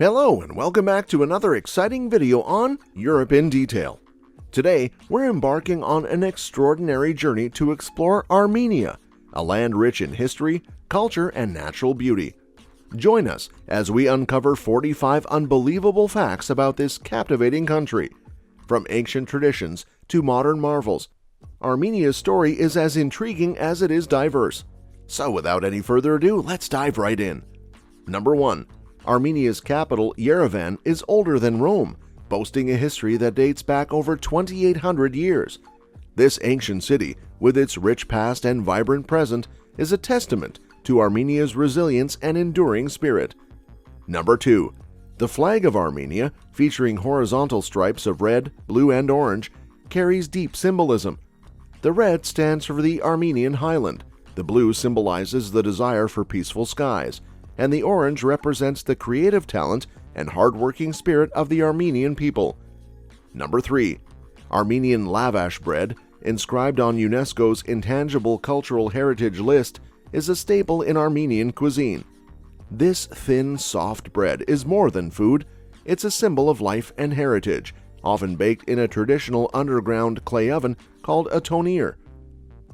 Hello and welcome back to another exciting video on Europe in Detail. Today, we're embarking on an extraordinary journey to explore Armenia, a land rich in history, culture, and natural beauty. Join us as we uncover 45 unbelievable facts about this captivating country. From ancient traditions to modern marvels, Armenia's story is as intriguing as it is diverse. So without any further ado, let's dive right in. Number 1. Armenia's capital, Yerevan, is older than Rome, boasting a history that dates back over 2,800 years. This ancient city, with its rich past and vibrant present, is a testament to Armenia's resilience and enduring spirit. Number 2. The flag of Armenia, featuring horizontal stripes of red, blue, and orange, carries deep symbolism. The red stands for the Armenian highland, the blue symbolizes the desire for peaceful skies, and the orange represents the creative talent and hard-working spirit of the Armenian people. Number 3. Armenian lavash bread, inscribed on UNESCO's Intangible Cultural Heritage list, is a staple in Armenian cuisine. This thin, soft bread is more than food, it's a symbol of life and heritage, often baked in a traditional underground clay oven called a tonir.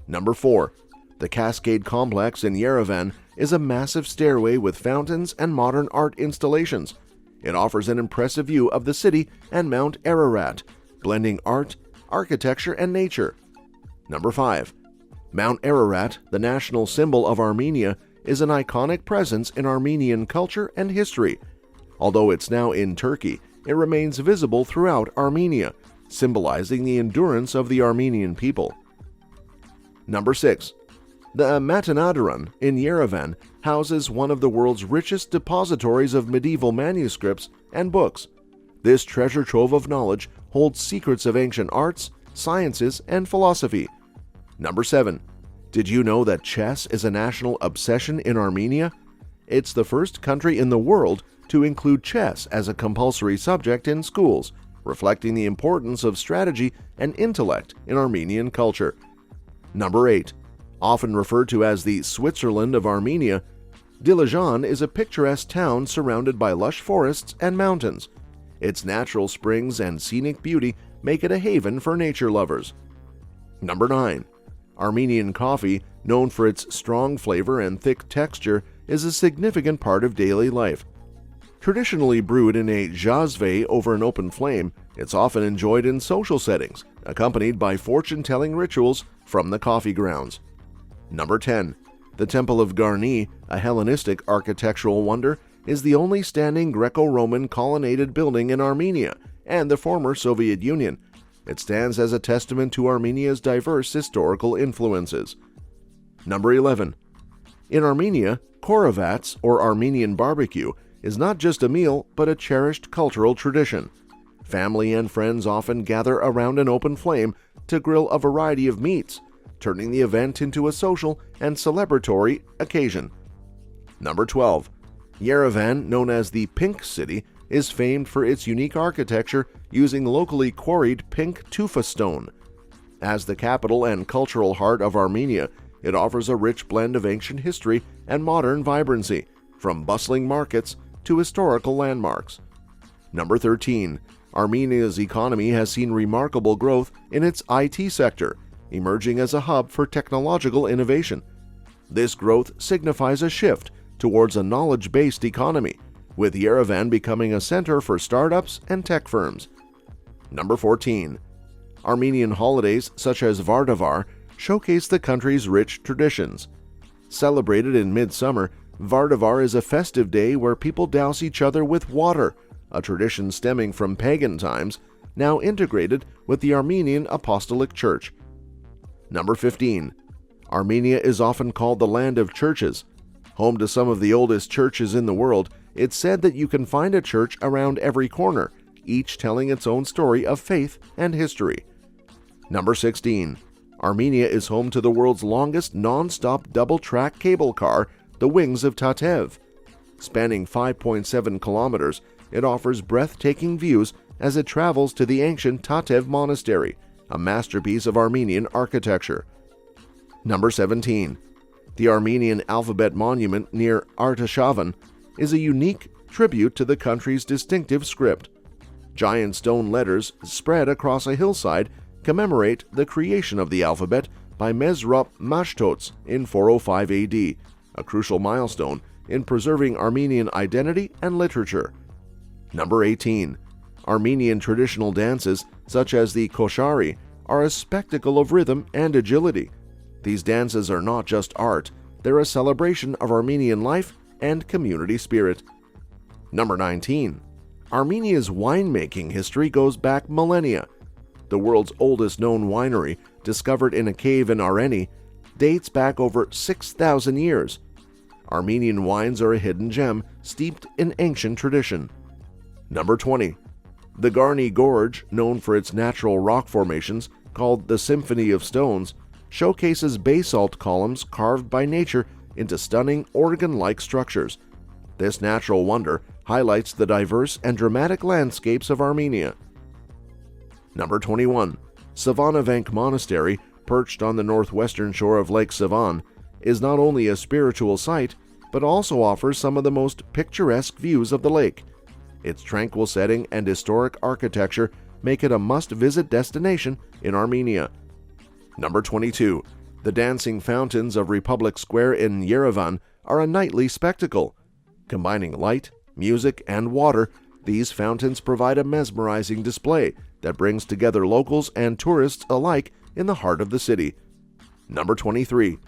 Number 4. The Cascade Complex in Yerevan is a massive stairway with fountains and modern art installations. It offers an impressive view of the city and Mount Ararat, blending art, architecture, and nature. Number 5. Mount Ararat, the national symbol of Armenia, is an iconic presence in Armenian culture and history. Although it's now in Turkey, it remains visible throughout Armenia, symbolizing the endurance of the Armenian people. Number 6. The Matanadaran in Yerevan houses one of the world's richest depositories of medieval manuscripts and books. This treasure trove of knowledge holds secrets of ancient arts, sciences, and philosophy. Number 7. Did you know that chess is a national obsession in Armenia? It's the first country in the world to include chess as a compulsory subject in schools, reflecting the importance of strategy and intellect in Armenian culture. Number 8. Often referred to as the Switzerland of Armenia, Dilijan is a picturesque town surrounded by lush forests and mountains. Its natural springs and scenic beauty make it a haven for nature lovers. Number 9. Armenian coffee, known for its strong flavor and thick texture, is a significant part of daily life. Traditionally brewed in a jazve over an open flame, it's often enjoyed in social settings, accompanied by fortune-telling rituals from the coffee grounds. Number 10. The Temple of Garni, a Hellenistic architectural wonder, is the only standing Greco-Roman colonnaded building in Armenia and the former Soviet Union. It stands as a testament to Armenia's diverse historical influences. Number 11. In Armenia, khoravats, or Armenian barbecue, is not just a meal but a cherished cultural tradition. Family and friends often gather around an open flame to grill a variety of meats, turning the event into a social and celebratory occasion. Number 12. Yerevan, known as the Pink City, is famed for its unique architecture using locally quarried pink tufa stone. As the capital and cultural heart of Armenia, it offers a rich blend of ancient history and modern vibrancy, from bustling markets to historical landmarks. Number 13. Armenia's economy has seen remarkable growth in its IT sector, emerging as a hub for technological innovation. This growth signifies a shift towards a knowledge-based economy, with Yerevan becoming a center for startups and tech firms. Number 14. Armenian holidays such as Vardavar showcase the country's rich traditions. Celebrated in midsummer, Vardavar is a festive day where people douse each other with water, a tradition stemming from pagan times, now integrated with the Armenian Apostolic Church. Number 15. Armenia is often called the land of churches. Home to some of the oldest churches in the world, it's said that you can find a church around every corner, each telling its own story of faith and history. Number 16. Armenia is home to the world's longest non-stop double-track cable car, the Wings of Tatev. Spanning 5.7 kilometers, it offers breathtaking views as it travels to the ancient Tatev Monastery, a masterpiece of Armenian architecture. Number 17. The Armenian Alphabet Monument near Artashavan is a unique tribute to the country's distinctive script. Giant stone letters spread across a hillside commemorate the creation of the alphabet by zvartnots in 405 AD, a crucial milestone in preserving Armenian identity and literature. Number 18. Armenian traditional dances, such as the khor, are a spectacle of rhythm and agility. These dances are not just art, they're a celebration of Armenian life and community spirit. Number 19. Armenia's winemaking history goes back millennia. The world's oldest known winery, discovered in a cave in Areni, dates back over 6,000 years. Armenian wines are a hidden gem steeped in ancient tradition. Number 20. The Garni Gorge, known for its natural rock formations called the Symphony of Stones, showcases basalt columns carved by nature into stunning organ-like structures. This natural wonder highlights the diverse and dramatic landscapes of Armenia. Number 21. Sevan Monastery, perched on the northwestern shore of Lake Sevan, is not only a spiritual site, but also offers some of the most picturesque views of the lake. Its tranquil setting and historic architecture make it a must-visit destination in Armenia. Number 22. The dancing fountains of Republic Square in Yerevan are a nightly spectacle. Combining light, music, and water, these fountains provide a mesmerizing display that brings together locals and tourists alike in the heart of the city. Number 23.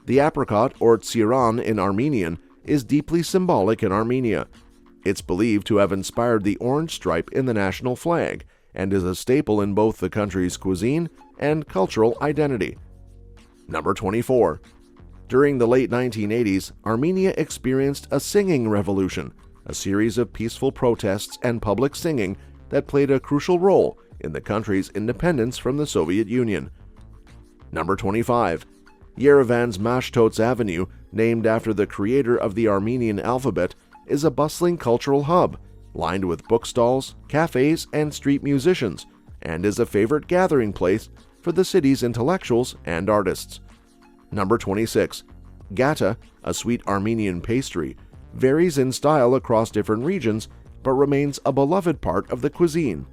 The apricot, or tsiran in Armenian, is deeply symbolic in Armenia. It's believed to have inspired the orange stripe in the national flag and is a staple in both the country's cuisine and cultural identity. Number 24. During the late 1980s, Armenia experienced a singing revolution, a series of peaceful protests and public singing that played a crucial role in the country's independence from the Soviet Union. Number 25. Yerevan's Mashtots Avenue, named after the creator of the Armenian alphabet, is a bustling cultural hub, lined with bookstalls, cafes, and street musicians, and is a favorite gathering place for the city's intellectuals and artists. Number 26. Gata, a sweet Armenian pastry, varies in style across different regions, but remains a beloved part of the cuisine.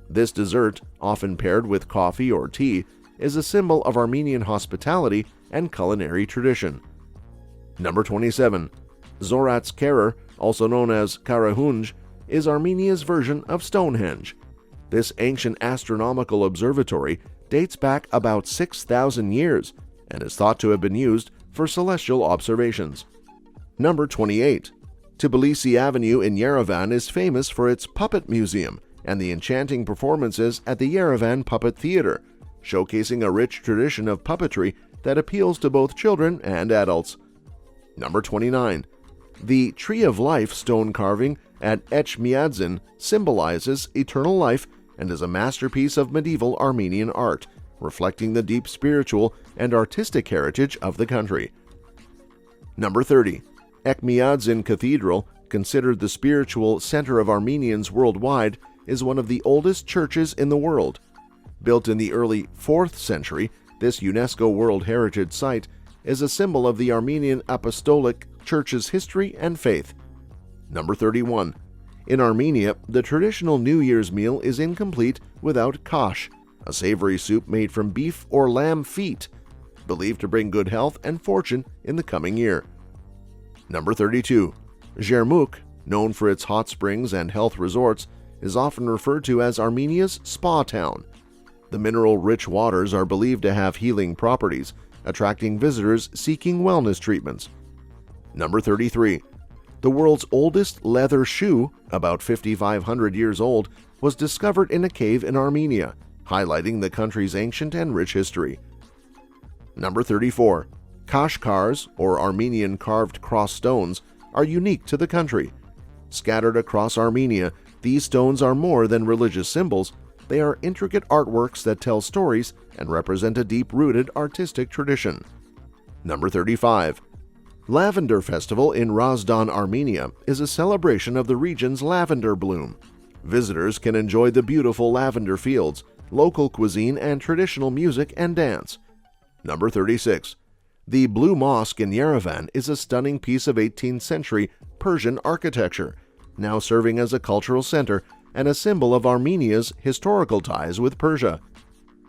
This dessert, often paired with coffee or tea, is a symbol of Armenian hospitality and culinary tradition. Number 27. Zorat's Khor, also known as Karahunj, is Armenia's version of Stonehenge. This ancient astronomical observatory dates back about 6,000 years and is thought to have been used for celestial observations. Number 28. Tbilisi Avenue in Yerevan is famous for its puppet museum and the enchanting performances at the Yerevan Puppet Theater, showcasing a rich tradition of puppetry that appeals to both children and adults. Number 29. The Tree of Life stone carving at Echmiadzin symbolizes eternal life and is a masterpiece of medieval Armenian art, reflecting the deep spiritual and artistic heritage of the country. Number 30. Echmiadzin Cathedral, considered the spiritual center of Armenians worldwide, is one of the oldest churches in the world. Built in the early 4th century, this UNESCO World Heritage Site is a symbol of the Armenian Apostolic Church's history and faith. Number 31. In Armenia, the traditional New Year's meal is incomplete without kash, a savory soup made from beef or lamb feet, believed to bring good health and fortune in the coming year. Number 32. Zhermukh, known for its hot springs and health resorts, is often referred to as Armenia's spa town. The mineral-rich waters are believed to have healing properties, attracting visitors seeking wellness treatments. Number 33. The world's oldest leather shoe, about 5,500 years old, was discovered in a cave in Armenia, highlighting the country's ancient and rich history. Number 34. Kashkars, or Armenian carved cross stones, are unique to the country. Scattered across Armenia, these stones are more than religious symbols. They are intricate artworks that tell stories and represent a deep-rooted artistic tradition. Number 35. Lavender Festival in Razdan, Armenia is a celebration of the region's lavender bloom. Visitors can enjoy the beautiful lavender fields, local cuisine, and traditional music and dance. Number 36. The Blue Mosque in Yerevan is a stunning piece of 18th century Persian architecture. now serving as a cultural center and a symbol of Armenia's historical ties with Persia.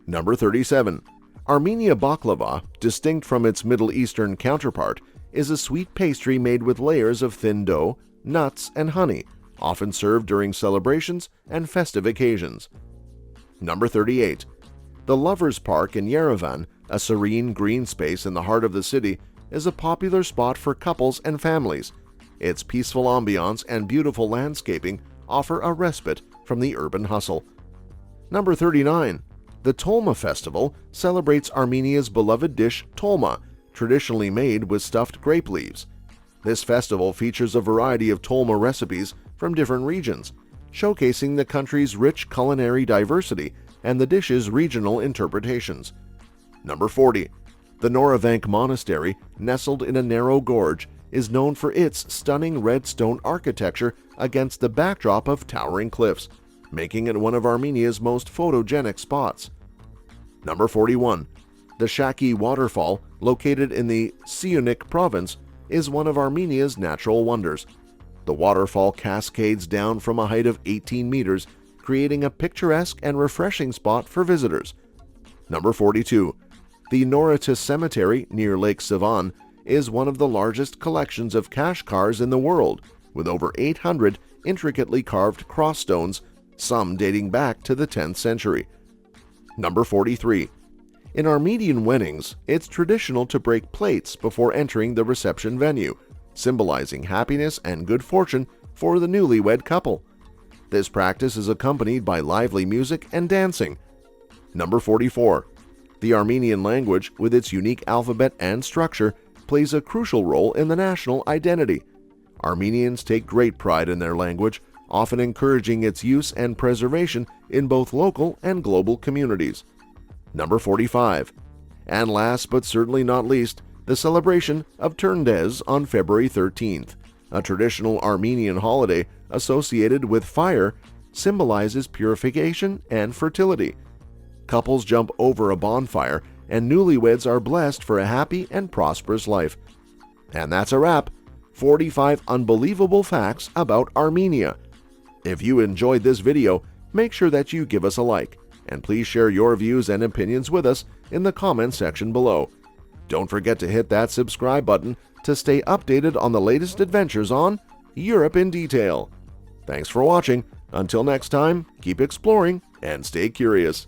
Number 37. Armenia baklava, distinct from its Middle Eastern counterpart, is a sweet pastry made with layers of thin dough, nuts, and honey, often served during celebrations and festive occasions. Number 38. The Lovers' Park in Yerevan, a serene green space in the heart of the city, is a popular spot for couples and families. Its peaceful ambiance and beautiful landscaping offer a respite from the urban hustle. Number 39. The Tolma Festival celebrates Armenia's beloved dish tolma, traditionally made with stuffed grape leaves. This festival features a variety of tolma recipes from different regions, showcasing the country's rich culinary diversity and the dish's regional interpretations. Number 40. The Noravank Monastery, nestled in a narrow gorge, is known for its stunning red stone architecture against the backdrop of towering cliffs, making it one of Armenia's most photogenic spots. Number 41. The Shaki Waterfall, located in the Siunik province, is one of Armenia's natural wonders. The waterfall cascades down from a height of 18 meters, creating a picturesque and refreshing spot for visitors. Number 42. The Noratis Cemetery near Lake Sevan is one of the largest collections of Kashkars in the world, with over 800 intricately carved cross stones, some dating back to the 10th century. Number 43. In Armenian weddings, it's traditional to break plates before entering the reception venue, symbolizing happiness and good fortune for the newlywed couple. This practice is accompanied by lively music and dancing. Number 44. The Armenian language, with its unique alphabet and structure, plays a crucial role in the national identity. Armenians take great pride in their language, often encouraging its use and preservation in both local and global communities. Number 45. And last but certainly not least, the celebration of Turndez on February 13th, a traditional Armenian holiday associated with fire, symbolizes purification and fertility. Couples jump over a bonfire, and newlyweds are blessed for a happy and prosperous life. And that's a wrap. 45 unbelievable facts about Armenia. If you enjoyed this video, make sure that you give us a like, and please share your views and opinions with us in the comments section below. Don't forget to hit that subscribe button to stay updated on the latest adventures on Europe in Detail. Thanks for watching. Until next time, keep exploring and stay curious.